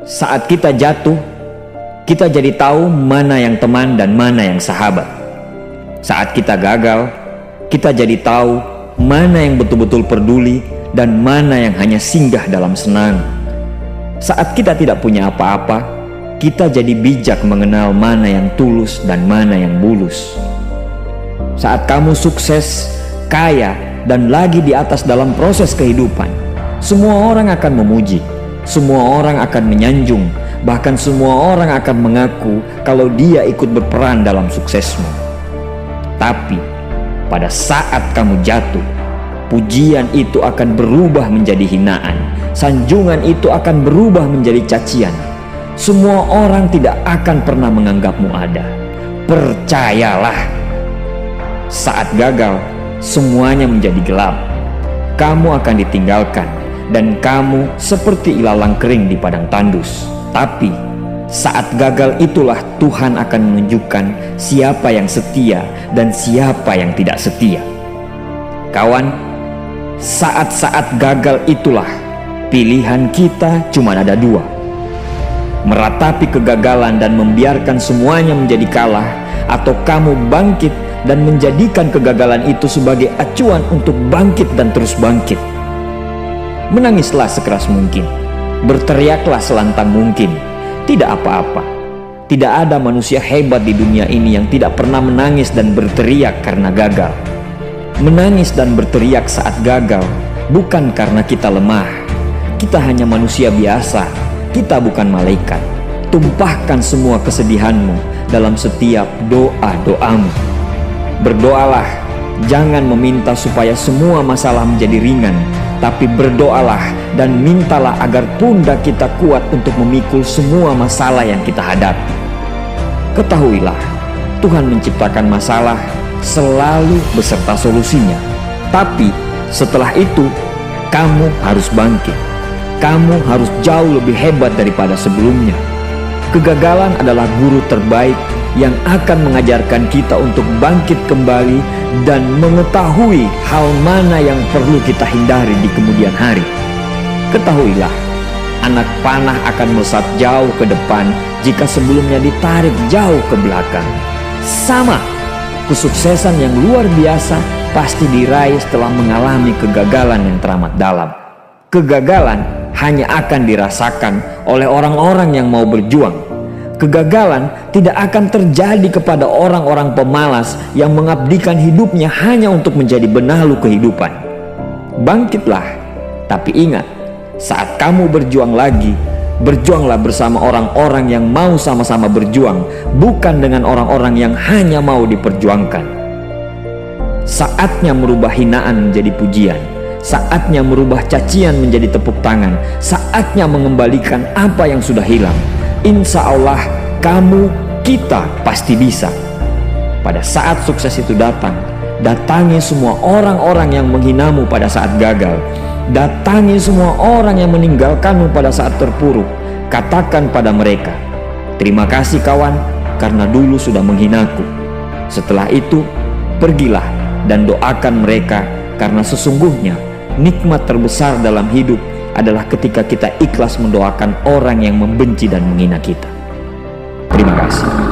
Saat kita jatuh, kita jadi tahu mana yang teman dan mana yang sahabat. Saat kita gagal, kita jadi tahu mana yang betul-betul peduli dan mana yang hanya singgah dalam senang. Saat kita tidak punya apa-apa, kita jadi bijak mengenal mana yang tulus dan mana yang bulus. Saat kamu sukses, kaya, dan lagi di atas dalam proses kehidupan, semua orang akan memuji. Semua orang akan menyanjung, bahkan semua orang akan mengaku kalau dia ikut berperan dalam suksesmu. Tapi pada saat kamu jatuh, pujian itu akan berubah menjadi hinaan, sanjungan itu akan berubah menjadi cacian. Semua orang tidak akan pernah menganggapmu ada. Percayalah, saat gagal, semuanya menjadi gelap. Kamu akan ditinggalkan, dan kamu seperti ilalang kering di padang tandus. Tapi saat gagal itulah Tuhan akan menunjukkan siapa yang setia dan siapa yang tidak setia. Kawan, saat-saat gagal itulah pilihan kita cuma ada dua: meratapi kegagalan dan membiarkan semuanya menjadi kalah, atau kamu bangkit dan menjadikan kegagalan itu sebagai acuan untuk bangkit dan terus bangkit. Menangislah sekeras mungkin, berteriaklah selantang mungkin. Tidak apa-apa. Tidak ada manusia hebat di dunia ini yang tidak pernah menangis dan berteriak karena gagal. Menangis dan berteriak saat gagal bukan karena kita lemah. Kita hanya manusia biasa. Kita bukan malaikat. Tumpahkan semua kesedihanmu dalam setiap doa-doamu. Berdoalah, jangan meminta supaya semua masalah menjadi ringan, tapi berdoalah dan mintalah agar pundak kita kuat untuk memikul semua masalah yang kita hadapi. Ketahuilah, Tuhan menciptakan masalah selalu beserta solusinya. Tapi setelah itu, kamu harus bangkit. Kamu harus jauh lebih hebat daripada sebelumnya. Kegagalan adalah guru terbaik yang akan mengajarkan kita untuk bangkit kembali dan mengetahui hal mana yang perlu kita hindari di kemudian hari. Ketahuilah, anak panah akan melesat jauh ke depan jika sebelumnya ditarik jauh ke belakang. Sama, kesuksesan yang luar biasa pasti diraih setelah mengalami kegagalan yang teramat dalam. Kegagalan hanya akan dirasakan oleh orang-orang yang mau berjuang. Kegagalan tidak akan terjadi kepada orang-orang pemalas yang mengabdikan hidupnya hanya untuk menjadi benalu kehidupan. Bangkitlah, tapi ingat, saat kamu berjuang lagi, berjuanglah bersama orang-orang yang mau sama-sama berjuang, bukan dengan orang-orang yang hanya mau diperjuangkan. Saatnya merubah hinaan menjadi pujian. Saatnya merubah cacian menjadi tepuk tangan. Saatnya mengembalikan apa yang sudah hilang. Insya Allah kamu, kita pasti bisa. Pada saat sukses itu datang, datangi semua orang-orang yang menghinamu pada saat gagal. Datangi semua orang yang meninggalkanmu pada saat terpuruk. Katakan pada mereka, terima kasih kawan, karena dulu sudah menghinaku. Setelah itu, pergilah dan doakan mereka, karena sesungguhnya nikmat terbesar dalam hidup adalah ketika kita ikhlas mendoakan orang yang membenci dan menghina kita. Terima kasih.